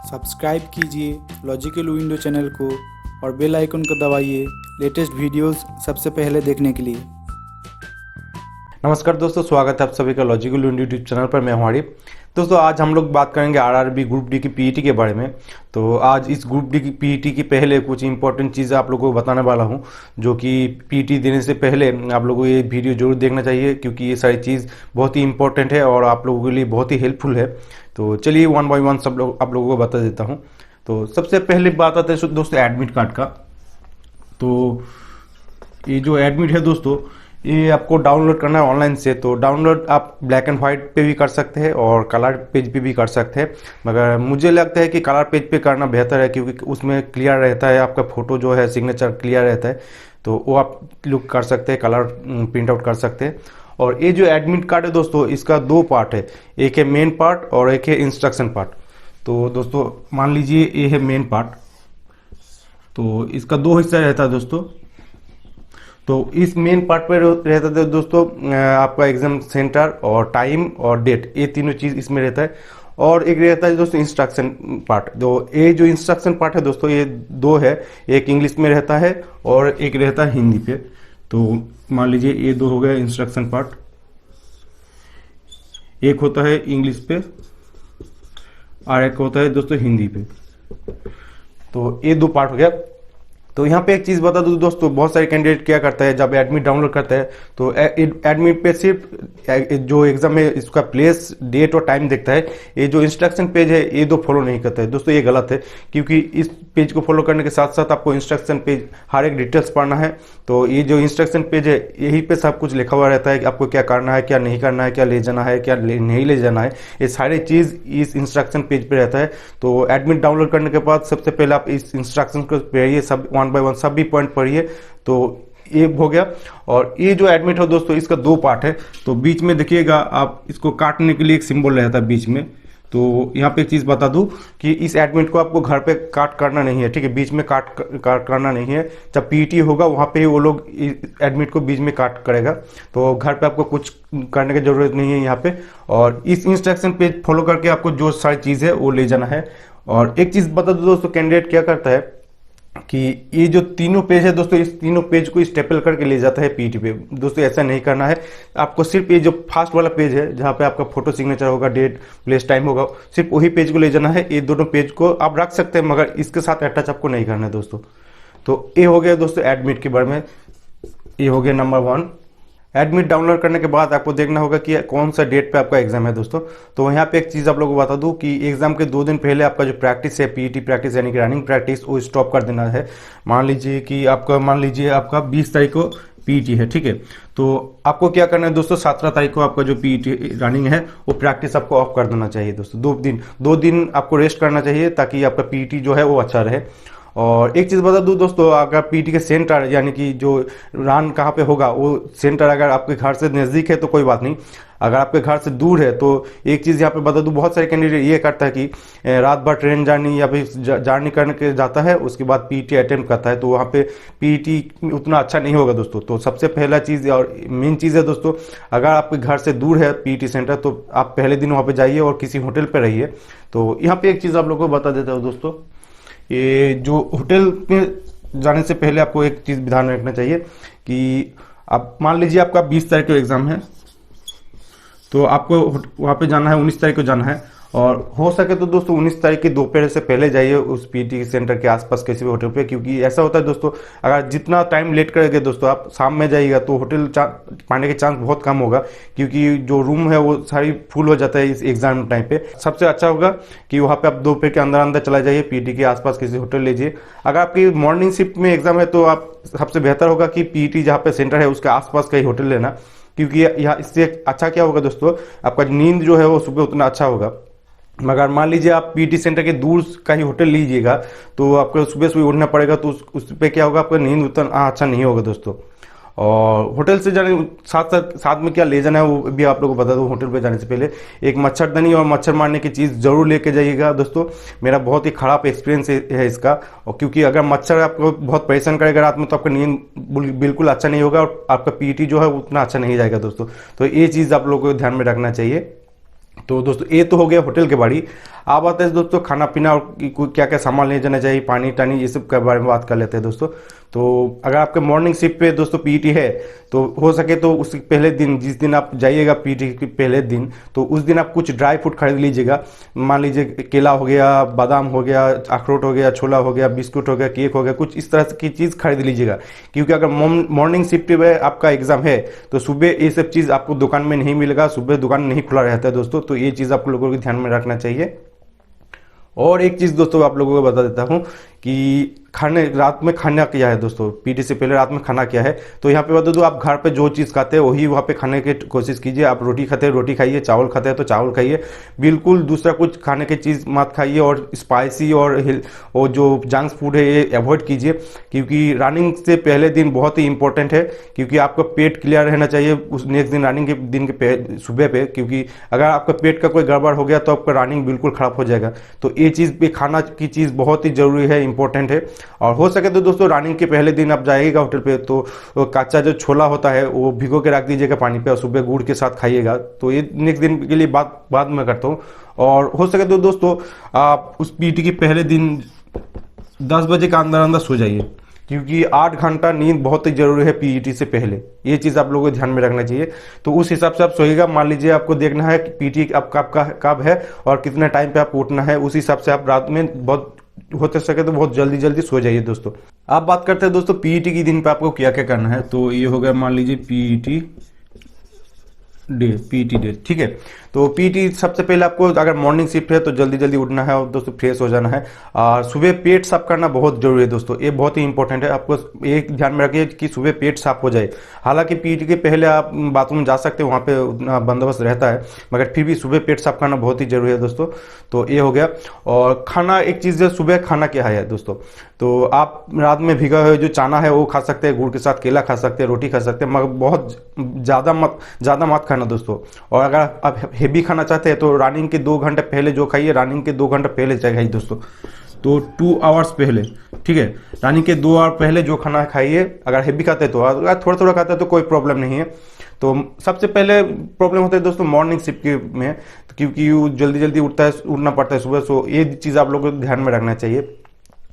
Subscribe कीजिए logical window channel को और बेल आइकन को दबाइए लेटेस्ट वीडियोस सबसे पहले देखने के लिए। नमस्कार दोस्तों, स्वागत है आप सभी का लॉजिकल विंडो यूट्यूब चैनल पर। मैं हूं आरिफ। दोस्तों आज हम लोग बात करेंगे आरआरबी ग्रुप डी की पीईटी के बारे में। तो आज इस ग्रुप डी की पीईटी की पहले कुछ इंपॉर्टेंट चीज़ें आप लोगों को बताने वाला हूं, जो कि पीईटी देने से पहले आप लोगों को ये वीडियो जरूर देखना चाहिए, क्योंकि ये सारी चीज़ बहुत ही इंपॉर्टेंट है और आप लोगों के लिए बहुत ही हेल्पफुल है। तो चलिए वन बाय वन सब लोग आप लोगों को बता देता हूँ। तो सबसे पहले बात आते हैं दोस्तों एडमिट कार्ड का। तो ये जो एडमिट है दोस्तों, ये आपको डाउनलोड करना है ऑनलाइन से। तो डाउनलोड आप ब्लैक एंड वाइट पे भी कर सकते हैं और कलर पेज पे भी कर सकते हैं, मगर मुझे लगता है कि कलर पेज पे करना बेहतर है, क्योंकि उसमें क्लियर रहता है, आपका फ़ोटो जो है सिग्नेचर क्लियर रहता है। तो वो आप लुक कर सकते हैं, कलर प्रिंट आउट कर सकते हैं। और ये जो एडमिट कार्ड है दोस्तों, इसका दो पार्ट है, एक है मेन पार्ट और एक है इंस्ट्रक्शन पार्ट। तो दोस्तों मान लीजिए ये है मेन पार्ट, तो इसका दो हिस्सा रहता है दोस्तों। तो इस मेन पार्ट पर रहता है दोस्तों आपका एग्जाम सेंटर और टाइम और डेट, ये तीनों चीज़ इसमें रहता है। और एक रहता है दोस्तों इंस्ट्रक्शन पार्ट। तो ये जो इंस्ट्रक्शन पार्ट है दोस्तों, ये दो है, एक इंग्लिश में रहता है और एक रहता है हिंदी पे। तो मान लीजिए ये दो हो गया इंस्ट्रक्शन पार्ट, एक होता है इंग्लिश पे और एक होता है दोस्तों हिंदी पे। तो ये दो पार्ट हो गया। तो यहाँ पे एक चीज़ बता दूँ दोस्तों, बहुत सारे कैंडिडेट क्या करता है, जब एडमिट डाउनलोड करता है तो एडमिट पे सिर्फ जो एग्जाम है इसका प्लेस डेट और टाइम देखता है। ये जो इंस्ट्रक्शन पेज है ये दो फॉलो नहीं करता है दोस्तों, ये गलत है। क्योंकि इस पेज को फॉलो करने के साथ साथ आपको इंस्ट्रक्शन पेज हर एक डिटेल्स पढ़ना है। तो ये जो इंस्ट्रक्शन पेज है यहीं पे सब कुछ लिखा हुआ रहता है कि आपको क्या करना है, क्या नहीं करना है, क्या ले जाना है, क्या नहीं ले जाना है, ये सारी चीज़ इस इंस्ट्रक्शन पेज पे रहता है। तो एडमिट डाउनलोड करने के बाद सबसे पहले आप इस इंस्ट्रक्शन को पढ़िए, सब वन बाय वन सभी पॉइंट पढ़िए। तो ये हो गया। और ये जो एडमिट है दोस्तों, इसका दो पार्ट है। तो बीच में देखिएगा, आप इसको काटने के लिए एक सिंबल रहता है बीच में। तो यहाँ पे एक चीज़ बता दूँ कि इस एडमिट को आपको घर पे काट करना नहीं है, ठीक है, बीच में काट करना नहीं है। जब पीईटी होगा वहाँ पे ही वो लोग एडमिट को बीच में काट करेगा। तो घर पे आपको कुछ करने की ज़रूरत नहीं है यहाँ पे। और इस इंस्ट्रक्शन पेज फॉलो करके आपको जो सारी चीज़ है वो ले जाना है। और एक चीज़ बता दो दोस्तों, कैंडिडेट क्या करता है कि ये जो तीनों पेज है दोस्तों, इस तीनों पेज को स्टेपल करके ले जाता है पीईटी पे। दोस्तों ऐसा नहीं करना है, आपको सिर्फ ये जो फास्ट वाला पेज है जहाँ पे आपका फोटो सिग्नेचर होगा, डेट प्लेस टाइम होगा, सिर्फ वही पेज को ले जाना है। ये दोनों पेज को आप रख सकते हैं, मगर इसके साथ अटैच आपको नहीं करना है दोस्तों। तो ये हो गया दोस्तों एडमिट के बारे में, ये हो गया नंबर वन। एडमिट डाउनलोड करने के बाद आपको देखना होगा कि कौन सा डेट पे आपका एग्जाम है दोस्तों। तो यहाँ पे एक चीज़ आप लोगों को बता दूं कि एग्जाम के 2 दिन पहले आपका जो प्रैक्टिस है, पीईटी प्रैक्टिस यानी कि रनिंग प्रैक्टिस, वो स्टॉप कर देना है। मान लीजिए आपका 20 तारीख को पीईटी है, ठीक है। तो आपको क्या करना है दोस्तों, 17 तारीख को आपका जो पीईटी रनिंग है वो प्रैक्टिस आपको ऑफ कर देना चाहिए दोस्तों। 2 दिन आपको रेस्ट करना चाहिए, ताकि आपका पीईटी जो है वो अच्छा रहे। और एक चीज़ बता दूं दोस्तों, अगर पीटी के सेंटर यानी कि जो रन कहाँ पे होगा, वो सेंटर अगर आपके घर से नज़दीक है तो कोई बात नहीं, अगर आपके घर से दूर है तो एक चीज़ यहाँ पे बता दूं, बहुत सारे कैंडिडेट ये करता है कि रात भर ट्रेन जर्नी या फिर जर्नी करने के जाता है, उसके बाद पीटी अटेम्प्ट करता है, तो वहाँ पे पीटी उतना अच्छा नहीं होगा दोस्तों। तो सबसे पहला चीज़ और मेन चीज़ है दोस्तों, अगर आपके घर से दूर है पीटी सेंटर तो आप पहले दिन वहाँ पर जाइए और किसी होटल पर रहिए। तो यहाँ पर एक चीज़ आप लोगों को बता देता हूँ दोस्तों, ये जो होटल में जाने से पहले आपको एक चीज़ ध्यान में रखना चाहिए कि आप मान लीजिए आपका 20 तारीख को एग्ज़ाम है, तो आपको वहाँ पे जाना है, 19 तारीख को जाना है। और हो सके तो दोस्तों 19 तारीख की दोपहर से पहले जाइए उस पीटी सेंटर के आसपास किसी भी होटल पे, क्योंकि ऐसा होता है दोस्तों, अगर जितना टाइम लेट करेंगे दोस्तों, आप शाम में जाइएगा तो होटल पाने के चांस बहुत कम होगा, क्योंकि जो रूम है वो सारी फुल हो जाता है इस एग्जाम टाइम पे। सबसे अच्छा होगा कि वहाँ पे आप दोपहर के अंदर अंदर चला जाइए, पीटी के आसपास किसी होटल लीजिए। अगर आपकी मॉर्निंग शिफ्ट में एग्जाम है तो आप सबसे बेहतर होगा कि पीटी जहाँ पे सेंटर है उसके आसपास का ही होटल लेना, क्योंकि यहाँ इससे अच्छा क्या होगा दोस्तों, आपका नींद जो है वो सुबह उतना अच्छा होगा। मगर मान लीजिए आप पीटी सेंटर के दूर का ही होटल लीजिएगा तो आपको सुबह सुबह उठना पड़ेगा, तो उस पर क्या होगा, आपका नींद उतना अच्छा नहीं होगा दोस्तों। और होटल से जाने साथ में क्या ले जाना है वो भी आप लोगों को बता दूं। होटल पे जाने से पहले एक मच्छरदानी और मच्छर मारने की चीज़ जरूर लेके जाइएगा दोस्तों। मेरा बहुत ही ख़राब एक्सपीरियंस है इसका, और क्योंकि अगर मच्छर आपको बहुत परेशान करेगा रात में तो आपका नींद बिल्कुल अच्छा नहीं होगा और आपका पीटी जो है उतना अच्छा नहीं जाएगा दोस्तों। तो ये चीज़ आप लोगों को ध्यान में रखना चाहिए। तो दोस्तों ये तो हो गया होटल के बारे। अब आता है दोस्तों खाना पीना और क्या क्या सामान ले जाना चाहिए, पानी टानी, ये सब के बारे में बात कर लेते हैं दोस्तों। तो अगर आपके मॉर्निंग शिफ्ट पे दोस्तों पीटी है तो हो सके तो उसके पहले दिन, जिस दिन आप जाइएगा पीटी के पहले दिन, तो उस दिन आप कुछ ड्राई फ्रूट खरीद लीजिएगा। मान लीजिए केला हो गया, बादाम हो गया, अखरोट हो गया, छोला हो गया, बिस्कुट हो गया, केक हो गया, कुछ इस तरह की चीज़ खरीद लीजिएगा। क्योंकि अगर मॉर्निंग शिफ्ट में आपका एग्जाम है तो सुबह ये सब चीज़ आपको दुकान में नहीं मिलेगा, सुबह दुकान नहीं खुला रहता है दोस्तों। तो ये चीज़ आप लोगों को ध्यान में रखना चाहिए। और एक चीज़ दोस्तों आप लोगों को बता देता हूँ कि खाने, रात में खाना क्या है दोस्तों, पीटी से पहले रात में खाना क्या है। तो यहाँ पे बता दूँ, आप घर पे जो चीज़ खाते हैं वही वहाँ पे खाने की कोशिश कीजिए। आप रोटी खाते हैं रोटी खाइए, चावल खाते हैं तो चावल खाइए, बिल्कुल दूसरा कुछ खाने की चीज़ मत खाइए। और स्पाइसी और जो जंक फूड है ये अवॉइड कीजिए। क्योंकि रनिंग से पहले दिन बहुत ही इंपॉर्टेंट है, क्योंकि आपका पेट क्लियर रहना चाहिए उस नेक्स्ट दिन रनिंग के दिन के सुबह पे। क्योंकि अगर आपका पेट का कोई गड़बड़ हो गया तो आपका रनिंग बिल्कुल ख़राब हो जाएगा। तो ये चीज़ भी, खाना की चीज़ बहुत ही ज़रूरी है, इंपॉर्टेंट है। और हो सके तो दोस्तों रनिंग के पहले दिन आप जाइएगा होटल पे तो कच्चा जो छोला होता है वो भिगो के रख दीजिएगा पानी पे और सुबह गुड़ के साथ खाइएगा। तो ये नेक्स्ट दिन के लिए बात बाद में करता हूँ। और हो सके तो दोस्तों आप उस पीटी के पहले दिन 10 बजे का अंदर अंदर सो जाइए, क्योंकि 8 घंटा नींद बहुत ही जरूरी है पीईटी से पहले। ये चीज़ आप लोगों को ध्यान में रखना चाहिए। तो उस हिसाब से आप सोइएगा। मान लीजिए आपको देखना है कि पीटी आपका कब है और कितने टाइम पे आपको उठना है, उस हिसाब से आप रात में बहुत होते सके तो बहुत जल्दी जल्दी सो जाइए दोस्तों। आप बात करते हैं दोस्तों पीईटी के दिन पे आपको क्या क्या करना है। तो ये हो गया मान लीजिए पीईटी डे, ठीक है। तो पीटी सबसे पहले आपको, अगर मॉर्निंग शिफ्ट है तो जल्दी जल्दी उठना है और दोस्तों फ्रेश हो जाना है। और सुबह पेट साफ करना बहुत जरूरी है दोस्तों, ये बहुत ही इंपॉर्टेंट है। आपको एक ध्यान में रखिए कि सुबह पेट साफ हो जाए। हालांकि पीटी के पहले आप बाथरूम जा सकते हैं, वहाँ पे उतना बंदोबस्त रहता है, मगर फिर भी सुबह पेट साफ करना बहुत ही जरूरी है दोस्तों। तो ये हो गया। और खाना, एक चीज़ है, सुबह खाना क्या है दोस्तों, तो आप रात में भिगा हुआ जो चना है वो खा सकते हैं, गुड़ के साथ केला खा सकते हैं, रोटी खा सकते हैं, मगर बहुत ज़्यादा मत खाना दोस्तों। और अगर आप हेवी खाना चाहते हैं तो रनिंग के 2 घंटे पहले जो खाइए, रनिंग के 2 घंटे पहले खाइए दोस्तों। तो 2 आवर्स पहले, ठीक है, रनिंग के 2 आवर पहले जो खाना खाइए। अगर हेवी खाते हैं तो, अगर थोड़ा थोड़ा खाते हैं तो कोई प्रॉब्लम नहीं है। तो सबसे पहले प्रॉब्लम होता है दोस्तों मॉर्निंग शिफ्ट के में, क्योंकि वो जल्दी जल्दी उठना पड़ता है सुबह। सो ये चीज़ आप लोगों को ध्यान में रखना चाहिए।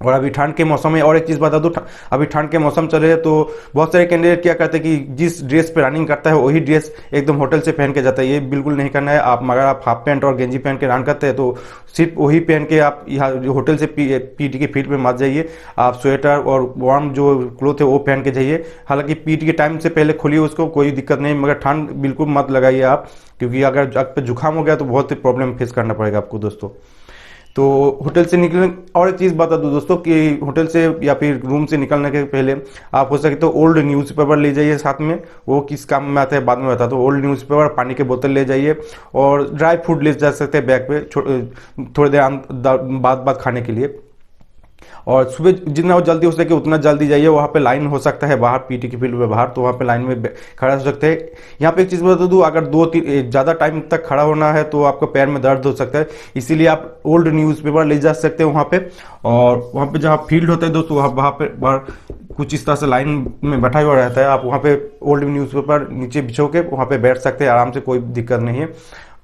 और अभी ठंड के मौसम में और एक चीज़ बता दूँ, अभी ठंड के मौसम चल रहे हैं तो बहुत सारे कैंडिडेट क्या करते हैं कि जिस ड्रेस पे रनिंग करता है वही ड्रेस एकदम होटल से पहन के जाता है। ये बिल्कुल नहीं करना है। आप अगर आप हाफ पैंट और गेंजी पहन के रन करते हैं तो सिर्फ वही पहन के आप यहाँ होटल से पीटी के फील्ड में मत जाइए। आप स्वेटर और वार्म जो क्लोथ है वो पहन के जाइए। हालांकि पीटी के टाइम से पहले खोलिए उसको, कोई दिक्कत नहीं, मगर ठंड बिल्कुल मत लगाइए आप, क्योंकि अगर आप पे जुकाम हो गया तो बहुत ही प्रॉब्लम फेस करना पड़ेगा आपको दोस्तों। तो होटल से निकलने, और एक चीज़ बता दूं दोस्तों कि होटल से या फिर रूम से निकलने के पहले आप हो सके तो ओल्ड न्यूज़पेपर ले जाइए साथ में। वो किस काम में आता है बाद में बता दो। ओल्ड न्यूज़पेपर, पानी की बोतल ले जाइए और ड्राई फ्रूट ले जा सकते हैं बैग पे थोड़ी देर बाद खाने के लिए। और सुबह जितना जल्दी हो सके उतना जल्दी जाइए। वहाँ पे लाइन हो सकता है बाहर, पीटी के फील्ड में बाहर, तो वहाँ पे लाइन में खड़ा हो सकते हैं। यहाँ पे एक चीज़ बता दूँ, अगर 2-3 ज़्यादा टाइम तक खड़ा होना है तो आपको पैर में दर्द हो सकता है, इसीलिए आप ओल्ड न्यूज़पेपर ले जा सकते हैं वहाँ पे। और वहाँ पे जहाँ फील्ड होता है दोस्तों, वहाँ पे बाहर कुछ इस तरह से लाइन में बैठा हुआ रहता है। आप वहाँ पे ओल्ड न्यूज़पेपर नीचे बिछो के वहाँ पे बैठ सकते हैं आराम से, कोई दिक्कत नहीं है।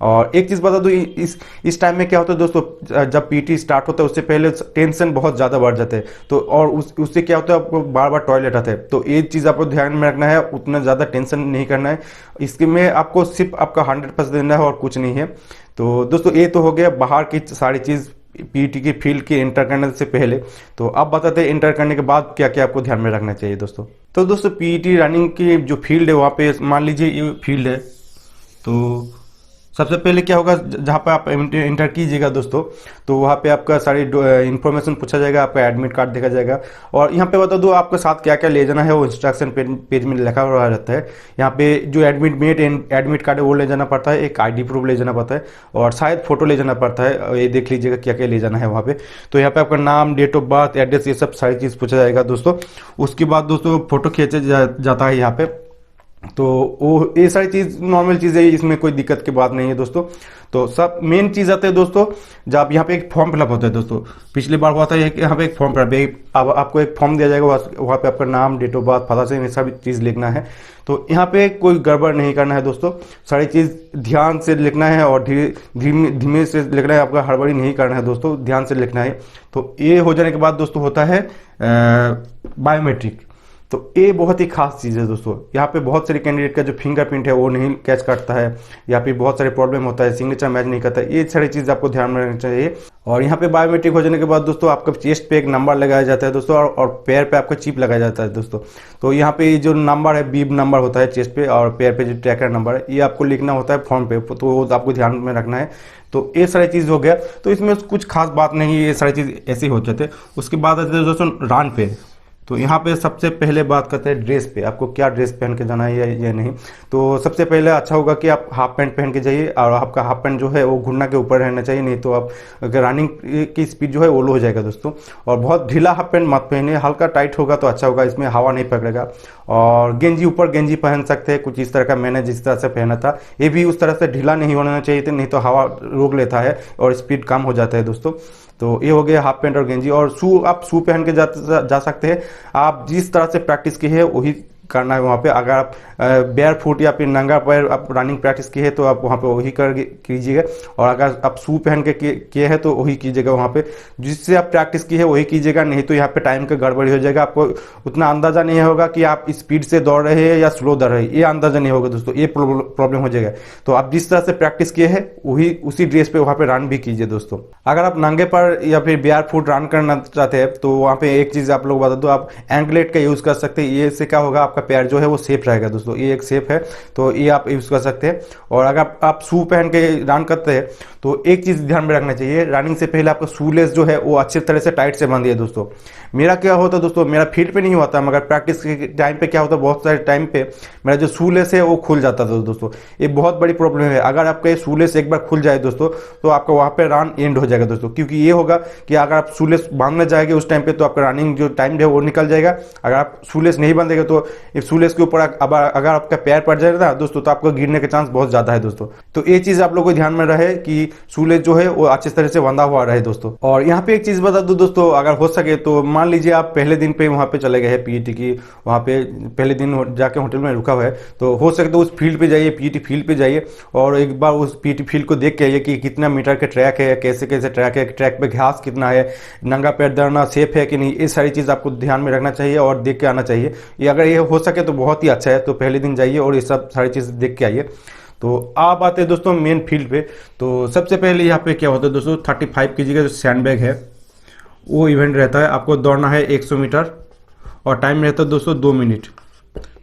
और एक चीज़ बता दूँ, इस टाइम में क्या होता है दोस्तों, जब पीटी स्टार्ट होता है उससे पहले टेंशन बहुत ज़्यादा बढ़ जाते हैं। तो और उससे क्या होता है, आपको बार बार टॉयलेट आता है। तो ये चीज़ आपको ध्यान में रखना है, उतना ज़्यादा टेंशन नहीं करना है। इसके में आपको सिर्फ आपका 100% देना है और कुछ नहीं है। तो दोस्तों ये तो हो गया बाहर की सारी चीज़ पीटी की फील्ड की एंटर करने से पहले। तो अब बताते हैं एंटर करने के बाद क्या क्या आपको ध्यान में रखना चाहिए दोस्तों। तो दोस्तों पीटी रनिंग की जो फील्ड है वहाँ पे मान लीजिए ये फील्ड है, तो सबसे पहले क्या होगा, जहाँ पे आप इंटर कीजिएगा दोस्तों, तो वहाँ पे आपका सारी इन्फॉर्मेशन पूछा जाएगा, आपका एडमिट कार्ड देखा जाएगा। और यहाँ पे बता दो आपके साथ क्या क्या ले जाना है, वो इंस्ट्रक्शन पेज में लिखा हुआ रहता है। यहाँ पे जो एडमिट कार्ड है वो ले जाना पड़ता है, एक आईडी प्रूफ ले जाना पड़ता है और शायद फोटो ले जाना पड़ता है। ये देख लीजिएगा क्या क्या ले जाना है वहाँ पे। तो यहाँ पे आपका नाम, डेट ऑफ बर्थ, एड्रेस, ये सब सारी चीज़ पूछा जाएगा दोस्तों। उसके बाद दोस्तों फोटो खींचा जाता है यहाँ पे। तो वो ये सारी चीज़ नॉर्मल चीज़ है, इसमें कोई दिक्कत की बात नहीं है दोस्तों। तो सब मेन चीज़ आते हैं दोस्तों, जब यहाँ पे एक फॉर्म फिलअप होता है दोस्तों। पिछली बार हुआ था कि यहाँ पे एक फॉर्म फिलअप, अब आपको एक फॉर्म दिया जाएगा, वहाँ पे आपका नाम, डेट ऑफ बर्थ, फादर से ये सब चीज़ लिखना है। तो यहाँ पे कोई गड़बड़ नहीं करना है दोस्तों, सारी चीज़ ध्यान से लिखना है और धीमे से लिखना है, आपका हड़बड़ी नहीं करना है दोस्तों, ध्यान से लिखना है। तो ये हो जाने के बाद दोस्तों होता है बायोमेट्रिक। तो ये बहुत ही खास चीज़ है दोस्तों। यहाँ पे बहुत सारे कैंडिडेट का जो फिंगरप्रिंट है वो नहीं कैच करता है, या फिर बहुत सारे प्रॉब्लम होता है, सिग्नेचर मैच नहीं करता है, ये सारी चीज़ आपको ध्यान में रखना चाहिए। और यहाँ पे बायोमेट्रिक हो जाने के बाद दोस्तों आपका चेस्ट पे एक नंबर लगाया जाता है दोस्तों, और पैर पे आपका चिप लगाया जाता है दोस्तों। तो यहाँ पे जो नंबर है, बीब नंबर होता है चेस्ट पे, और पैर पे जो ट्रैकर नंबर है, ये आपको लिखना होता है फॉर्म पे, तो वो आपको ध्यान में रखना है। तो ये सारी चीज़ हो गया, तो इसमें कुछ खास बात नहीं है, ये सारी चीज़ ऐसे ही हो जाते। उसके बाद आते हैं दोस्तों रन पे। तो यहाँ पे सबसे पहले बात करते हैं ड्रेस पे, आपको क्या ड्रेस पहन के जाना है या नहीं। तो सबसे पहले अच्छा होगा कि आप हाफ पैंट पहन के जाइए, और आपका हाफ पैंट जो है वो घुटना के ऊपर रहना चाहिए, नहीं तो आप रनिंग की स्पीड जो है वो लो हो जाएगा दोस्तों। और बहुत ढीला हाफ पैंट मत पहनिए, हल्का टाइट होगा तो अच्छा होगा, इसमें हवा नहीं पकड़ेगा। और गेंजी ऊपर गेंजी पहन सकते हैं, कुछ इस तरह का मैंने जिस तरह से पहना था, ये भी उस तरह से ढीला नहीं होना चाहिए था, नहीं तो हवा रोक लेता है और स्पीड कम हो जाता है दोस्तों। तो ये हो गया हाफ पैंट और गेंजी। और शू, आप शू पहन के जा सकते हैं, आप जिस तरह से प्रैक्टिस की है वही करना है वहाँ पे। अगर आप बेयर फुट या फिर नंगा पैर आप रनिंग प्रैक्टिस की है तो आप वहाँ पे वही कर कीजिएगा, और अगर आप शू पहन के किए हैं तो वही कीजिएगा, वहाँ पे जिससे आप प्रैक्टिस की है वही कीजिएगा, नहीं तो यहाँ पे टाइम का गड़बड़ी हो जाएगा। आपको उतना अंदाजा नहीं होगा कि आप स्पीड से दौड़ रहे हैं या स्लो दौड़ रहे हैं, ये अंदाजा नहीं होगा दोस्तों, ये प्रॉब्लम हो जाएगा। तो आप जिस तरह से प्रैक्टिस किए हैं वही उसी ड्रेस पे वहाँ पे रन भी कीजिए दोस्तों। अगर आप नंगे पर या फिर बेयर फुट रन करना चाहते हैं तो वहाँ पे एक चीज़ आप लोग बता दो, आप एंकलेट का यूज़ कर सकते हैं, ये से क्या होगा, आपका पैर जो है वो सेफ रहेगा दोस्तों, ये एक सेफ है, तो ये आप यूज़ कर सकते हैं। और अगर आप शू पहन के रन करते हैं तो एक चीज़ ध्यान में रखना चाहिए, रनिंग से पहले आपका शू लेस जो है वो अच्छी तरह से टाइट से बांधिए दोस्तों। मेरा क्या होता है दोस्तों, मेरा फील्ड पे नहीं होता, मगर प्रैक्टिस के टाइम पे क्या होता है, बहुत सारे टाइम पे मेरा जो शू लेस है वो खुल जाता था दोस्तों, ये बहुत बड़ी प्रॉब्लम है। अगर आपका शू लेस एक बार खुल जाए दोस्तों तो आपका वहाँ पे रन एंड हो जाएगा दोस्तों, क्योंकि ये होगा कि अगर आप शू लेस बांधने जाएंगे उस टाइम पे तो आपका रनिंग जो टाइम है वो निकल जाएगा। अगर आप शू लेस नहीं बांधेगा तो इस शू लेस के ऊपर अगर आपका पैर पड़ जाएगा दोस्तों तो आपको गिरने के चांस बहुत ज़्यादा है दोस्तों। तो ये चीज़ आप लोगों को ध्यान में रहे कि शू लेस जो है वो अच्छी तरह से बंधा हुआ रहे दोस्तों। और यहाँ पे एक चीज़ बता दूँ दोस्तों, अगर हो सके तो मान लीजिए आप पहले दिन पे वहाँ पे चले गए हैं पीईटी की, वहाँ पे पहले दिन जाके होटल में रुका हुआ है, तो हो सके तो उस फील्ड पे जाइए, पीईटी फील्ड पे जाइए, और एक बार उस पीईटी फील्ड को देख के आइए कि कितना मीटर के ट्रैक है, कैसे कैसे ट्रैक है, ट्रैक पे घास कितना है, नंगा पैर दौड़ना सेफ है कि नहीं, ये सारी चीज़ आपको ध्यान में रखना चाहिए और देख के आना चाहिए। ये अगर ये हो सके तो बहुत ही अच्छा है, तो पहले दिन जाइए और ये सब सारी चीज़ देख के आइए। तो आप आते हैं दोस्तों मेन फील्ड पे। तो सबसे पहले यहाँ पे क्या होता है दोस्तों, 35 kg का जो सैंड बैग है वो इवेंट रहता है, आपको दौड़ना है 100 मीटर, और टाइम रहता है दोस्तों 2 मिनट।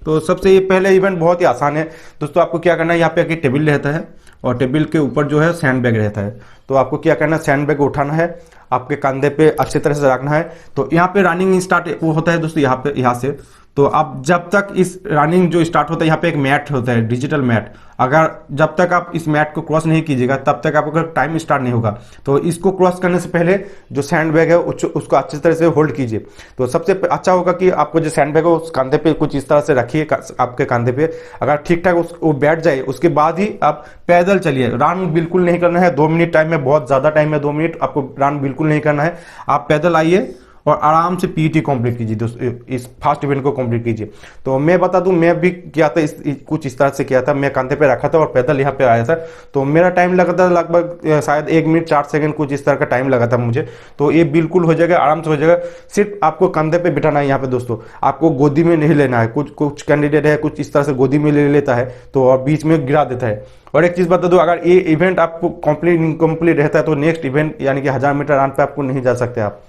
तो सबसे ये पहले इवेंट बहुत ही आसान है दोस्तों, आपको क्या करना है, यहाँ पे एक टेबल रहता है और टेबल के ऊपर जो है सैंड बैग रहता है। तो आपको क्या करना है, सैंड बैग उठाना है, आपके कंधे पे अच्छी तरह से रखना है। तो यहाँ पे रनिंग स्टार्ट वो होता है दोस्तों यहाँ से। तो आप जब तक इस रनिंग जो स्टार्ट होता है, यहाँ पे एक मैट होता है, डिजिटल मैट, अगर जब तक आप इस मैट को क्रॉस नहीं कीजिएगा तब तक आपका टाइम स्टार्ट नहीं होगा। तो इसको क्रॉस करने से पहले जो सैंड बैग है उसको अच्छी तरह से होल्ड कीजिए। तो सबसे अच्छा होगा कि आपको जो सैंड बैग है उस कंधे पे कुछ इस तरह से रखिए, आपके कंधे पे अगर ठीक ठाक वो बैठ जाए उसके बाद ही आप पैदल चलिए। रन बिल्कुल नहीं करना है, 2 मिनट टाइम है, बहुत ज़्यादा टाइम है 2 मिनट, आपको रन बिल्कुल नहीं करना है। आप पैदल आइए और आराम से पीईटी कंप्लीट कीजिए दोस्तों, इस फास्ट इवेंट को कंप्लीट कीजिए। तो मैं बता दूं, मैं भी किया था कुछ इस तरह से किया था, मैं कंधे पे रखा था और पैदल यहाँ पे आया था। तो मेरा टाइम लगा था लगभग शायद 1 मिनट 4 सेकंड, कुछ इस तरह का टाइम लगा था मुझे। तो ये बिल्कुल हो जाएगा, आराम से हो जाएगा। सिर्फ आपको कंधे पे बिठाना है यहाँ पे दोस्तों, आपको गोदी में नहीं लेना है। कुछ कैंडिडेट है कुछ इस तरह से गोदी में ले लेता है तो और बीच में गिरा देता है। और एक चीज़ बता दूं, अगर ये इवेंट आपको इनकम्प्लीट रहता है तो नेक्स्ट इवेंट यानी कि 1000 मीटर रन पे आपको नहीं जा सकते आप।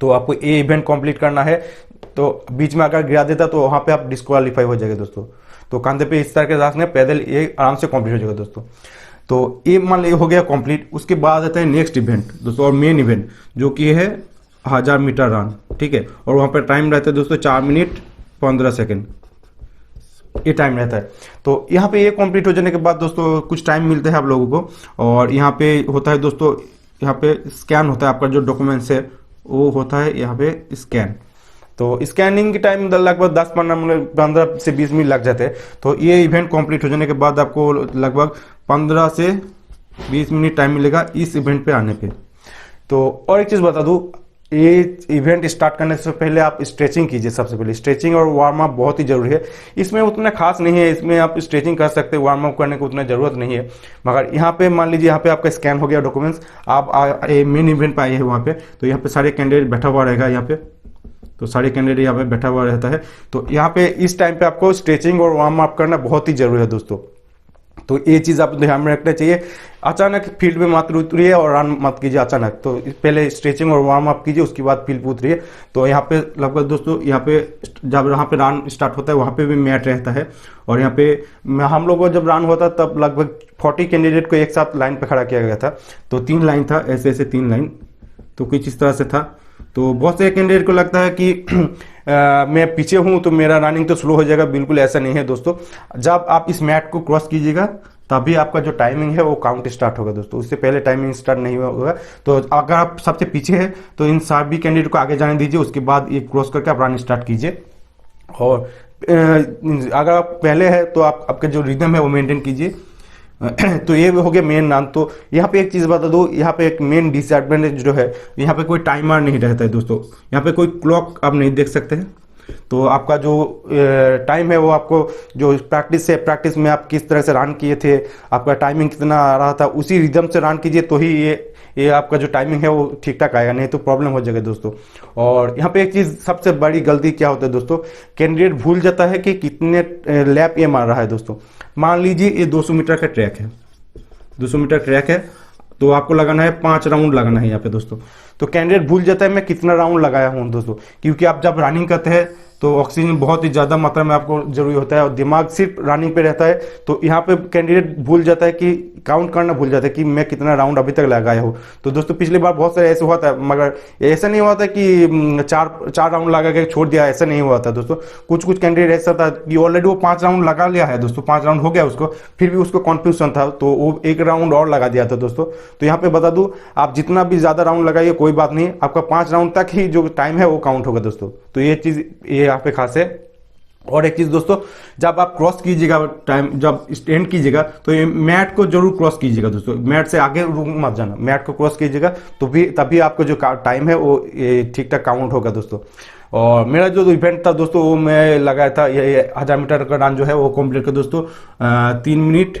तो आपको ये इवेंट कंप्लीट करना है, तो बीच में अगर गिरा देता तो वहाँ पे आप डिस्क्वालीफाई हो जाएगा दोस्तों। तो कंधे पे इस तरह के रखने, पैदल ये आराम से कंप्लीट हो जाएगा दोस्तों। तो ये मान लीजिए हो गया कंप्लीट। उसके बाद आता है नेक्स्ट इवेंट दोस्तों, और मेन इवेंट जो कि है 1000 मीटर रन, ठीक है। और वहाँ पर टाइम रहता है दोस्तों 4 मिनट 15 सेकेंड, ये टाइम रहता है। तो यहाँ पे ये कंप्लीट हो जाने के बाद दोस्तों कुछ टाइम मिलता है आप लोगों को, और यहाँ पे होता है दोस्तों, यहाँ पे स्कैन होता है आपका जो डॉक्यूमेंट्स है वो होता है यहाँ पे स्कैन। तो स्कैनिंग के टाइम लगभग 10-15 मिनट, 15 से 20 मिनट लग जाते हैं। तो ये इवेंट कंप्लीट हो जाने के बाद आपको लगभग 15 से 20 मिनट टाइम मिलेगा इस इवेंट पे आने पे। तो और एक चीज़ बता दूँ, ये इवेंट स्टार्ट करने से पहले आप स्ट्रेचिंग कीजिए। सबसे पहले स्ट्रेचिंग और वार्म अप बहुत ही जरूरी है। इसमें उतना खास नहीं है, इसमें आप स्ट्रेचिंग कर सकते हैं, वार्म अप करने की उतना ज़रूरत नहीं है। मगर यहाँ पे मान लीजिए यहाँ पे आपका स्कैन हो गया डॉक्यूमेंट्स, आप मेन इवेंट पे आए हैं वहाँ पे, तो यहाँ पे सारे कैंडिडेट बैठा हुआ रहेगा यहाँ पे। तो सारे कैंडिडेट यहाँ पे बैठा हुआ रहता है। तो यहाँ पे इस टाइम पे आपको स्ट्रेचिंग और वार्म अप करना बहुत ही जरूरी है दोस्तों। तो ये चीज़ आप ध्यान में रखना चाहिए। अचानक फील्ड में मत उतरिए और रन मत कीजिए अचानक। तो पहले स्ट्रेचिंग और वार्म अप कीजिए, उसके बाद फील्ड पे उतरिए। तो यहाँ पे लगभग दोस्तों, यहाँ पे जब यहाँ पे रन स्टार्ट होता है वहाँ पे भी मैट रहता है। और यहाँ पे हम लोगों को जब रन होता तब लगभग 40 कैंडिडेट को एक साथ लाइन पे खड़ा किया गया था। तो 3 लाइन था, ऐसे ऐसे 3 लाइन, तो कुछ इस तरह से था। तो बहुत से कैंडिडेट को लगता है कि मैं पीछे हूँ तो मेरा रनिंग तो स्लो हो जाएगा। बिल्कुल ऐसा नहीं है दोस्तों। जब आप इस मैट को क्रॉस कीजिएगा तभी आपका जो टाइमिंग है वो काउंट स्टार्ट होगा दोस्तों, उससे पहले टाइमिंग स्टार्ट नहीं होगा। तो अगर आप सबसे पीछे हैं तो इन सभी कैंडिडेट को आगे जाने दीजिए, उसके बाद ये क्रॉस करके आप रन स्टार्ट कीजिए। और अगर आप पहले है तो आप आपका जो रिदम है वो मेंटेन कीजिए। तो ये हो गया मेन नाम। तो यहाँ पे एक चीज़ बता दो, यहाँ पे एक मेन डिसएडवांटेज जो है, यहाँ पे कोई टाइमर नहीं रहता है दोस्तों। यहाँ पे कोई क्लॉक आप नहीं देख सकते हैं। तो आपका जो टाइम है वो आपको जो प्रैक्टिस में आप किस तरह से रन किए थे, आपका टाइमिंग कितना आ रहा था, उसी रिदम से रन कीजिए तो ही ये आपका जो टाइमिंग है वो ठीक ठाक आएगा, नहीं तो प्रॉब्लम हो जाएगा दोस्तों। और यहाँ पे एक चीज़ सबसे बड़ी गलती क्या होता है दोस्तों, कैंडिडेट भूल जाता है कि कितने लैप ये मार रहा है दोस्तों। मान लीजिए ये 200 मीटर का ट्रैक है, 200 मीटर ट्रैक है, तो आपको लगाना है 5 राउंड लगाना है यहाँ पे दोस्तों। तो कैंडिडेट भूल जाता है मैं कितना राउंड लगाया हूँ दोस्तों, क्योंकि आप जब रनिंग करते हैं तो ऑक्सीजन बहुत ही ज़्यादा मात्रा में आपको जरूरी होता है और दिमाग सिर्फ रनिंग पे रहता है। तो यहाँ पे कैंडिडेट भूल जाता है कि काउंट करना भूल जाता है कि मैं कितना राउंड अभी तक लगाया हूँ। तो दोस्तों पिछली बार बहुत सारे ऐसे हुआ था, मगर ऐसा नहीं हुआ था कि चार राउंड लगा के छोड़ दिया, ऐसा नहीं हुआ था दोस्तों। कुछ कैंडिडेट ऐसा था कि ऑलरेडी वो 5 राउंड लगा लिया है दोस्तों, 5 राउंड हो गया उसको, फिर भी उसको कन्फ्यूजन था तो वो 1 राउंड और लगा दिया था दोस्तों। तो यहाँ पे बता दूँ, आप जितना भी ज़्यादा राउंड लगाइए कोई बात नहीं, आपका 5 राउंड तक ही जो टाइम है वो काउंट होगा दोस्तों। तो ये चीज़ ये यहाँ पे खास है। और एक चीज़ दोस्तों, जब आप क्रॉस कीजिएगा टाइम, जब स्टैंड कीजिएगा तो ये मैट को जरूर क्रॉस कीजिएगा दोस्तों, मैट से आगे रुक मत जाना, मैट को क्रॉस कीजिएगा तो भी तभी आपका जो टाइम है वो ठीक ठाक काउंट होगा दोस्तों। और मेरा जो इवेंट था दोस्तों वो मैं लगाया था, ये 1000 मीटर का रन जो है वो कंप्लीट किया दोस्तों 3 मिनट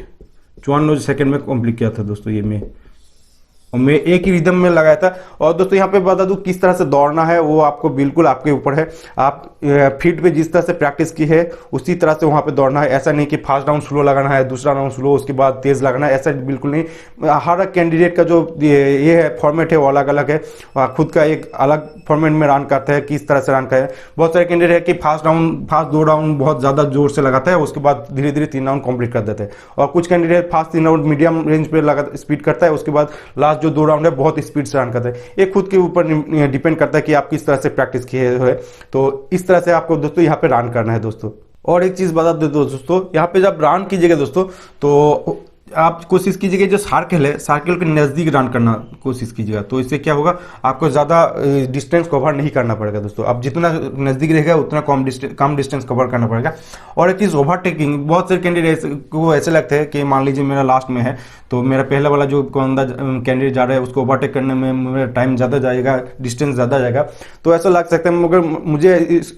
54 सेकेंड में कंप्लीट किया था दोस्तों ये मैं एक ही रिदम में लगाया था। और दोस्तों यहाँ पे बता दूं किस तरह से दौड़ना है वो आपको बिल्कुल आपके ऊपर है। आप फील्ड पे जिस तरह से प्रैक्टिस की है उसी तरह से वहाँ पे दौड़ना है। ऐसा नहीं कि फर्स्ट राउंड स्लो लगाना है, दूसरा राउंड स्लो, उसके बाद तेज लगाना है, ऐसा बिल्कुल नहीं। हर कैंडिडेट का जो ये है फॉर्मेट है वो अलग अलग है, खुद का एक अलग फॉर्मेट में रन करता है, किस तरह से रन करे। बहुत सारे कैंडिडेट है कि फर्स्ट 2 राउंड बहुत ज़्यादा जोर से लगाता है, उसके बाद धीरे धीरे 3 राउंड कंप्लीट कर देता है। और कुछ candidate first 3 round medium range पे लगा स्पीड करता है, उसके बाद लास्ट जो 2 राउंड है बहुत स्पीड से रन करता है। ये खुद के ऊपर डिपेंड करता है कि आप किस तरह से प्रैक्टिस किए हुए। तो इस तरह से आपको दोस्तों यहाँ पे रन करना है दोस्तों। और एक चीज़ बता दो दोस्तों, यहाँ पे जब रन कीजिएगा दोस्तों तो आप कोशिश कीजिएगा जो सर्कल है, सर्कल के नज़दीक रन करना कोशिश कीजिएगा। तो इससे क्या होगा, आपको ज़्यादा डिस्टेंस कवर नहीं करना पड़ेगा दोस्तों। अब जितना नज़दीक रहेगा उतना कम डिस्टेंस कवर करना पड़ेगा। और एक चीज़ ओवरटेकिंग, बहुत सारे कैंडिडेट को ऐसे लगता है कि मान लीजिए मेरा लास्ट में है तो मेरा पहला वाला जो कैंडिडेट जा रहा है उसको ओवरटेक करने में मेरा टाइम ज़्यादा जाएगा, डिस्टेंस ज़्यादा जाएगा, तो ऐसा लग सकता है। मगर मुझे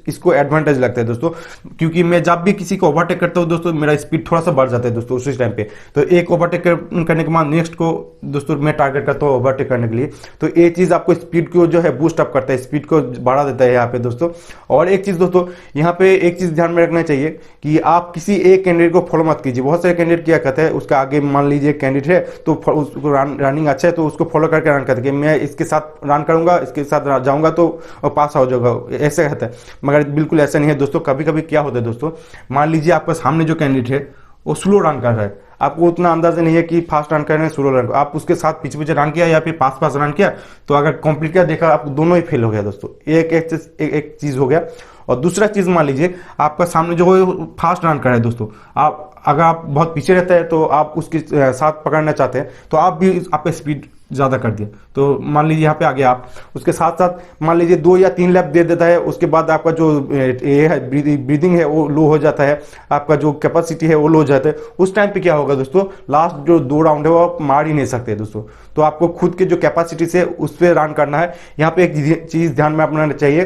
इसको एडवांटेज लगता है दोस्तों, क्योंकि मैं जब भी किसी को ओवरटेक करता हूँ दोस्तों मेरा स्पीड थोड़ा सा बढ़ जाता है दोस्तों उसी टाइम पे। तो एक ओवरटेक करने के बाद नेक्स्ट को दोस्तों मैं टारगेट करता हूँ ओवरटेक करने के लिए। तो ये चीज़ आपको स्पीड को जो है बूस्ट अप करता है, स्पीड को बढ़ा देता है यहाँ पे दोस्तों। और एक चीज़ दोस्तों, यहाँ पे एक चीज़ ध्यान में रखना चाहिए कि आप किसी एक कैंडिडेट को फॉलो मत कीजिए। बहुत सारे कैंडिडेट क्या कहते हैं, उसका आगे मान लीजिए कैंडिडेट है तो उसको रनिंग अच्छा है तो उसको फॉलो करके रन करते हैं कि मैं इसके साथ रन करूंगा, इसके साथ जाऊंगा तो पास हो जाऊंगा, ऐसे कहता है। मगर बिल्कुल ऐसा नहीं है दोस्तों। कभी कभी क्या होता है दोस्तों, मान लीजिए आपका सामने जो कैंडिडेट है वो स्लो रन कर रहा है, आपको उतना अंदाजा नहीं है कि फास्ट रन कर रहे हैं स्लो रन, आप उसके साथ पीछे रन किया या फिर पास रन किया तो अगर कंप्लीट किया देखा आप दोनों ही फेल हो गया दोस्तों। एक चीज़ हो गया। और दूसरा चीज़ मान लीजिए आपका सामने जो है फास्ट रन कर रहा है दोस्तों, आप अगर आप बहुत पीछे रहते हैं तो आप उसके साथ पकड़ना चाहते हैं तो आप भी आपका स्पीड ज़्यादा कर दिया, तो मान लीजिए यहाँ पे आ गया आप, उसके साथ साथ मान लीजिए 2 या 3 लैप दे देता है, उसके बाद आपका जो ये है ब्रीदिंग है वो लो हो जाता है, आपका जो कैपेसिटी है वो लो हो जाता है। उस टाइम पे क्या होगा दोस्तों, लास्ट जो 2 राउंड है वो आप मार ही नहीं सकते दोस्तों। तो आपको खुद के जो कैपेसिटी से उस पर रन करना है। यहाँ पे एक चीज़ ध्यान में अपनाना चाहिए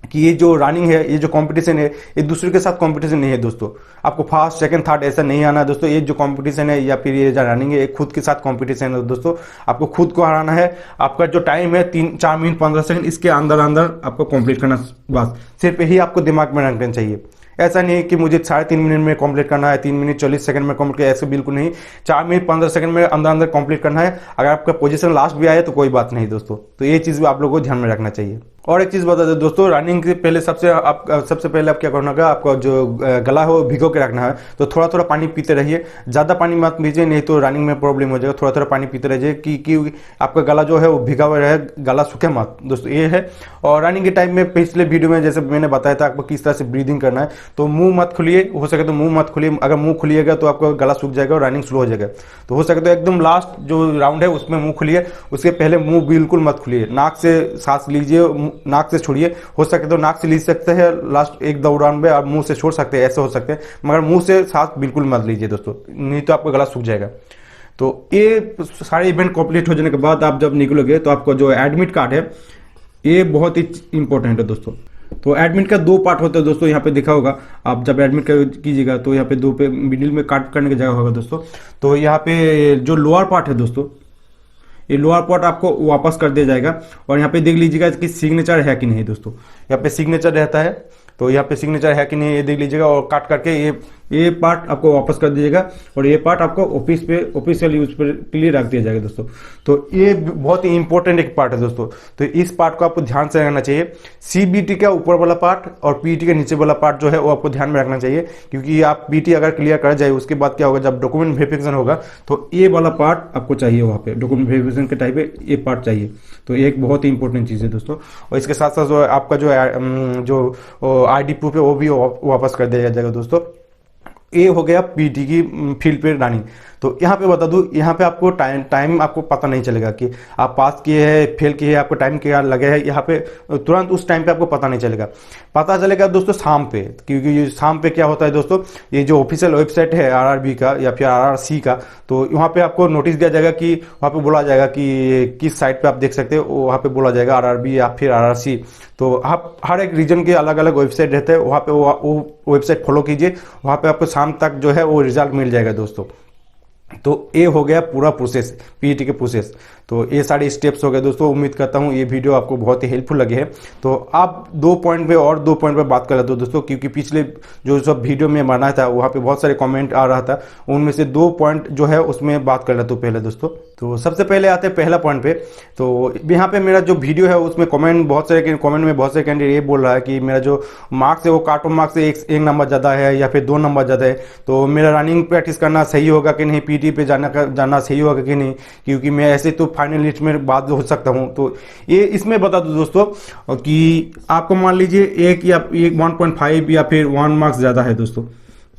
कि ये जो रनिंग है, ये जो कंपटीशन है, ये दूसरे के साथ कंपटीशन नहीं है दोस्तों। आपको फर्स्ट सेकंड थर्ड ऐसा नहीं आना है दोस्तों। ये जो कंपटीशन है या फिर ये जो रनिंग है, ये खुद के साथ कंपटीशन है दोस्तों। आपको खुद को हराना है। आपका जो टाइम है 4 मिनट 15 सेकंड, इसके अंदर अंदर आपको कंप्लीट करना, बस सिर्फ यही आपको दिमाग में रखना चाहिए। ऐसा नहीं है कि मुझे 3.5 मिनट में कंप्लीट करना है, 3 मिनट 40 सेकंड में कंप्लीट करना है, ऐसे बिल्कुल नहीं। 4 मिनट 15 सेकंड में अंदर अंदर कंप्लीट करना है। अगर आपका पोजीशन लास्ट भी आए तो कोई बात नहीं दोस्तों। तो ये चीज़ भी आप लोगों को ध्यान में रखना चाहिए। और एक चीज़ बता दें दोस्तों, रनिंग से पहले सबसे पहले आप क्या करना होगा, आपका जो गला है वो भिगो के रखना है। तो थोड़ा थोड़ा पानी पीते रहिए, ज़्यादा पानी मत पीजिए, नहीं तो रनिंग में प्रॉब्लम हो जाएगा। थोड़ा थोड़ा पानी पीते रहिए कि आपका गला जो है वो भिगा हुआ रहे, गला सूखे मत दोस्तों, ये है। और रनिंग के टाइम में पिछले वीडियो में जैसे मैंने बताया था आपको किस तरह से ब्रीदिंग करना है। तो मुंह मत खुलिए, हो सके तो मुंह मत खुलिए। अगर मुंह खुलिएगा तो आपका गला सूख जाएगा और रनिंग स्लो हो जाएगा। तो हो सके तो एकदम लास्ट जो राउंड है उसमें मुंह खुलिए, उसके पहले मुंह बिल्कुल मत खुलिए। नाक से सांस लीजिए, नाक से छोड़िए। हो सके तो नाक से ली सकते हैं लास्ट 1-2 राउंड में, और मुंह से छोड़ सकते हैं, ऐसे हो सकते हैं। मगर मुंह से सांस बिल्कुल मत लीजिए दोस्तों, नहीं तो आपका गला सूख जाएगा। तो ये सारे इवेंट कंप्लीट हो जाने के बाद आप जब निकलोगे तो आपको जो एडमिट कार्ड है ये बहुत ही इंपॉर्टेंट है दोस्तों। तो एडमिट का 2 पार्ट होता है दोस्तों, यहाँ पे दिखा होगा। आप जब एडमिट कीजिएगा तो यहाँ पे 2 पे मिडिल में काट करने की जगह होगा दोस्तों। तो यहाँ पे जो लोअर पार्ट है दोस्तों, ये लोअर पार्ट आपको वापस कर दिया जाएगा। और यहाँ पे देख लीजिएगा कि सिग्नेचर है कि नहीं दोस्तों, यहाँ पे सिग्नेचर रहता है। तो यहाँ पे सिग्नेचर है कि नहीं ये देख लीजिएगा, और काट करके ये पार्ट आपको वापस कर दीजिएगा। और ये पार्ट आपको ऑफिस पे ऑफिशियल यूज के लिए रख दिया जाएगा दोस्तों। तो ये बहुत ही इंपॉर्टेंट एक पार्ट है दोस्तों। तो इस पार्ट को आपको ध्यान से रखना चाहिए। सीबीटी का ऊपर वाला पार्ट और पीटी के नीचे वाला पार्ट जो है वो आपको ध्यान में रखना चाहिए, क्योंकि आप पीटी अगर क्लियर कर जाए उसके बाद क्या होगा, जब डॉक्यूमेंट वेरिफिकेशन होगा तो ये वाला पार्ट आपको चाहिए। वहाँ पे डॉक्यूमेंट वेरिफिकेशन के टाइप पे ये पार्ट चाहिए। तो ये एक बहुत ही इंपॉर्टेंट चीज़ है दोस्तों। और इसके साथ साथ जो आपका जो आईडी प्रूफ है वो भी वापस कर दिया जाएगा दोस्तों। ये हो गया पीटी की फील्ड पे रनिंग। तो यहाँ पे बता दूँ, यहाँ पे आपको टाइम आपको पता नहीं चलेगा कि आप पास किए हैं फेल किए हैं, आपको टाइम क्या लगे है। यहाँ पे तुरंत उस टाइम पे आपको पता नहीं चलेगा। पता चलेगा दोस्तों शाम पे, क्योंकि शाम पे क्या होता है दोस्तों, ये जो ऑफिशियल वेबसाइट है आरआरबी का या फिर आरआरसी का, तो वहाँ पे आपको नोटिस दिया जाएगा कि वहाँ पे बोला जाएगा कि किस साइट पे आप देख सकते हो। वहाँ पे बोला जाएगा आरआरबी या फिर आरआरसी। तो आप हर एक रीजन के अलग अलग वेबसाइट रहते हैं, वहाँ पे वो वेबसाइट फॉलो कीजिए। वहाँ पे आपको शाम तक जो है वो रिजल्ट मिल जाएगा दोस्तों। तो ये हो गया पूरा प्रोसेस, पीईटी के प्रोसेस। तो ये सारे स्टेप्स हो गए दोस्तों। उम्मीद करता हूँ ये वीडियो आपको बहुत ही हेल्पफुल लगे है। तो आप 2 पॉइंट पे और 2 पॉइंट पे बात कर लेते हो दोस्तों, क्योंकि पिछले जो सब वीडियो में बनाया था वहाँ पे बहुत सारे कमेंट आ रहा था, उनमें से 2 पॉइंट जो है उसमें बात कर लेते हो पहले दोस्तों। तो सबसे पहले आते हैं पहला पॉइंट पे। तो यहाँ पे मेरा जो वीडियो है उसमें कमेंट में बहुत सारे कैंडिडेट ये बोल रहा है कि मेरा जो मार्क्स है वो काट ऑफ मार्क्स से एक नंबर ज़्यादा है या फिर 2 नंबर ज़्यादा है। तो मेरा रनिंग प्रैक्टिस करना सही होगा कि नहीं, पीटी पे जाना सही होगा कि नहीं, क्योंकि मैं ऐसे तो फाइनल लिस्ट में बात हो सकता हूं। तो ये इसमें बता दूं दोस्तों कि आपको मान लीजिए 1.5 या फिर 1 मार्क्स ज़्यादा है दोस्तों।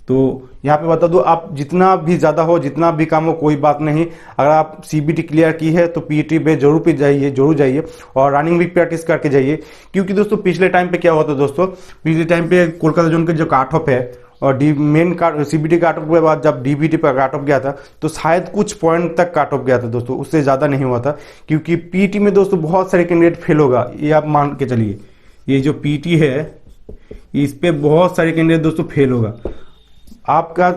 तो यहाँ पे बता दूं, आप जितना भी ज़्यादा हो, जितना भी कम हो, कोई बात नहीं। अगर आप सीबीटी क्लियर की है तो पीटी पे जरूर जाइए और रनिंग भी प्रैक्टिस करके जाइए। क्योंकि दोस्तों पिछले टाइम पे क्या होता दोस्तों, पिछले टाइम पे कोलकाता जोन के जो काट ऑफ है और मेन सीबीटी काट ऑफ के बाद जब डीबीटी पर काट ऑफ गया था तो शायद कुछ पॉइंट तक काट ऑफ गया था दोस्तों, उससे ज़्यादा नहीं हुआ था। क्योंकि पीटी में दोस्तों बहुत सारे कैंडिडेट फेल होगा, ये आप मान के चलिए। ये जो पीटी है इस पे बहुत सारे कैंडिडेट दोस्तों फेल होगा। आपका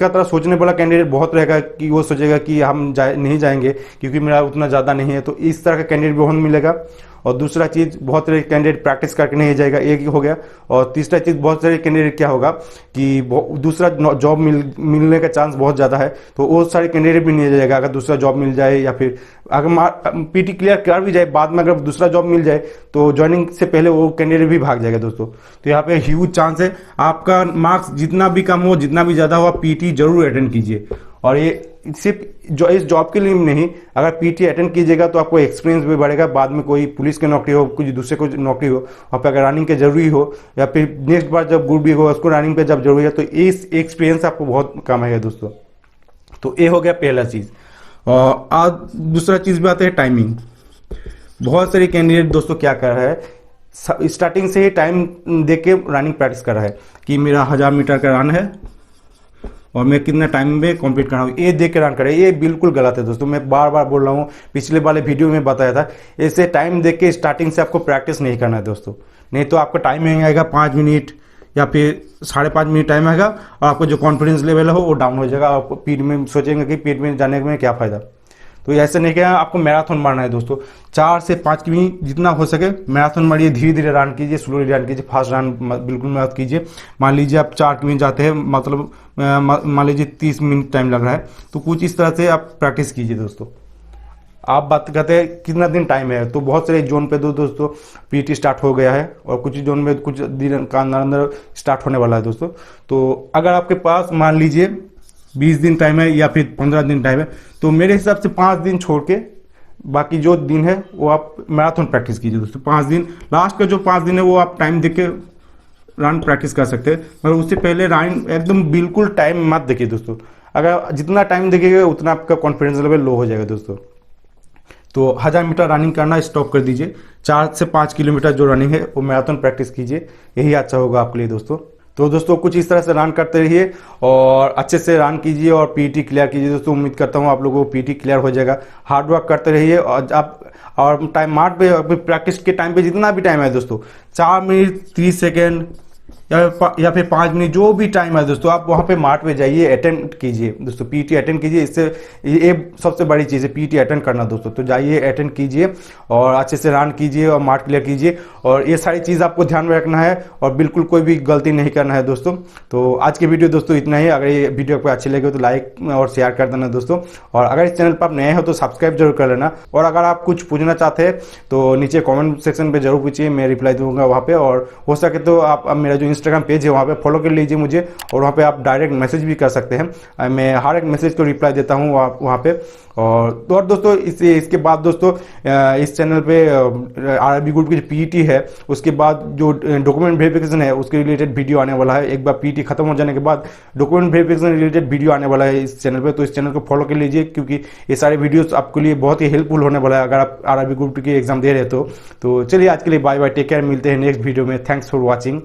तरह सोचने वाला कैंडिडेट बहुत रहेगा कि वो सोचेगा कि हम नहीं जाएंगे क्योंकि मेरा उतना ज़्यादा नहीं है। तो इस तरह का कैंडिडेट बहुत मिलेगा। और दूसरा चीज़, बहुत सारे कैंडिडेट प्रैक्टिस करके नहीं जाएगा, एक ही हो गया। और तीसरा चीज़, बहुत सारे कैंडिडेट क्या होगा कि दूसरा जॉब मिलने का चांस बहुत ज़्यादा है, तो वो सारे कैंडिडेट भी नहीं जाएगा। अगर दूसरा जॉब मिल जाए या फिर अगर पीटी क्लियर कर भी जाए, बाद में अगर दूसरा जॉब मिल जाए तो ज्वाइनिंग से पहले वो कैंडिडेट भी भाग जाएगा दोस्तों। तो यहाँ पे ह्यूज चांस है। आपका मार्क्स जितना भी कम हो, जितना भी ज़्यादा हो, आप पीटी जरूर अटेंड कीजिए। और ये सिर्फ जो इस जॉब के लिए नहीं, अगर पीटी अटेंड कीजिएगा तो आपको एक्सपीरियंस भी बढ़ेगा। बाद में कोई पुलिस की नौकरी हो, कुछ दूसरे को नौकरी हो, वहाँ पे अगर रनिंग के जरूरी हो या फिर नेक्स्ट बार जब ग्रुप बी हो उसको रनिंग पे जब जरूरी है, तो इस एक्सपीरियंस आपको बहुत काम आएगा दोस्तों। तो ये हो गया पहला चीज़। और आज दूसरा चीज़ भी आता है टाइमिंग। बहुत सारे कैंडिडेट दोस्तों क्या कर रहा है, स्टार्टिंग से ही टाइम दे के रनिंग प्रैक्टिस कर रहा है कि मेरा 1000 मीटर का रन है और मैं कितना टाइम में कंप्लीट कर रहा हूँ, ये देख के रन करे। ये बिल्कुल गलत है दोस्तों, मैं बार बार बोल रहा हूँ, पिछले वाले वीडियो में बताया था। ऐसे टाइम देख के स्टार्टिंग से आपको प्रैक्टिस नहीं करना है दोस्तों, नहीं तो आपका टाइम आएगा 5 मिनट या फिर 5.5 मिनट टाइम आएगा और आपको जो कॉन्फिडेंस लेवल है वो डाउन हो जाएगा। आप पीठ में सोचेंगे कि पीठ में जाने में क्या फ़ायदा। तो ऐसे नहीं किया, आपको मैराथन मारना है दोस्तों। 4 से 5 किमी जितना हो सके मैराथन मारिए, धीरे धीरे रन कीजिए, स्लोली रन कीजिए, फास्ट रन बिल्कुल मत कीजिए। मान लीजिए आप 4 किमी जाते हैं, मतलब मान लीजिए 30 मिनट टाइम लग रहा है, तो कुछ इस तरह से आप प्रैक्टिस कीजिए दोस्तों। आप बात करते हैं कितना दिन टाइम है, तो बहुत सारे जोन पे दोस्तों पीटी स्टार्ट हो गया है और कुछ जोन में कुछ दिन का अंदर स्टार्ट होने वाला है दोस्तों। तो अगर आपके पास मान लीजिए 20 दिन टाइम है या फिर 15 दिन टाइम है, तो मेरे हिसाब से 5 दिन छोड़ के बाकी जो दिन है वो आप मैराथन प्रैक्टिस कीजिए दोस्तों। 5 दिन, लास्ट का जो 5 दिन है वो आप टाइम देख के रन प्रैक्टिस कर सकते हैं, मगर उससे पहले रन एकदम बिल्कुल टाइम मत देखिए दोस्तों। अगर जितना टाइम देखिएगा उतना आपका कॉन्फिडेंस लेवल लो हो जाएगा दोस्तों। तो 1000 मीटर रनिंग करना स्टॉप कर दीजिए, 4 से 5 किलोमीटर जो रनिंग है वो मैराथन प्रैक्टिस कीजिए, यही अच्छा होगा आपके लिए दोस्तों। तो दोस्तों कुछ इस तरह से रन करते रहिए और अच्छे से रन कीजिए और पीटी क्लियर कीजिए दोस्तों। उम्मीद करता हूँ आप लोगों को पीटी क्लियर हो जाएगा। हार्ड वर्क करते रहिए और आप और टाइम मार्ट पे प्रैक्टिस के टाइम पे जितना भी टाइम है दोस्तों, 4 मिनट 30 सेकेंड या फिर 5 मिनट, जो भी टाइम है दोस्तों, आप वहाँ पे मार्ट पे जाइए, अटेंड कीजिए दोस्तों, पीटी अटेंड कीजिए। इससे ये सबसे बड़ी चीज़ है, पीटी अटेंड करना दोस्तों। तो जाइए अटेंड कीजिए और अच्छे से रन कीजिए और मार्ट क्लियर कीजिए, और ये सारी चीज़ आपको ध्यान में रखना है और बिल्कुल कोई भी गलती नहीं करना है दोस्तों। तो आज की वीडियो दोस्तों इतना ही। अगर ये वीडियो आपको अच्छी लगे तो लाइक और शेयर कर देना दोस्तों, और अगर इस चैनल पर आप नए हो तो सब्सक्राइब जरूर कर लेना। और अगर आप कुछ पूछना चाहते हैं तो नीचे कॉमेंट सेक्शन पर जरूर पूछिए, मैं रिप्लाई दूंगा वहाँ पे। और हो सके तो आप मेरा जो इंस्टाग्राम पेज है वहाँ पे फॉलो कर लीजिए मुझे, और वहाँ पे आप डायरेक्ट मैसेज भी कर सकते हैं, मैं हर एक मैसेज को रिप्लाई देता हूँ वहाँ पे। और दोस्तों इसके बाद दोस्तों इस चैनल पे आरआरबी ग्रुप की जो पीईटी है उसके बाद जो डॉक्यूमेंट वेरिफिकेशन है उसके रिलेटेड वीडियो आने वाला है। एक बार पीईटी खत्म हो जाने के बाद डॉक्यूमेंट वेरिफिकेशन रिलेटेड वीडियो आने वाला है इस चैनल पे, तो इस चैनल को फॉलो कर लीजिए, क्योंकि ये सारे वीडियोस आपके लिए बहुत ही हेल्पफुल होने वाला है अगर आप आरआरबी ग्रुप की एग्जाम दे रहे हो तो। चलिए आज के लिए बाय बाय, टेक केयर, मिलते हैं नेक्स्ट वीडियो में। Thanks for watching.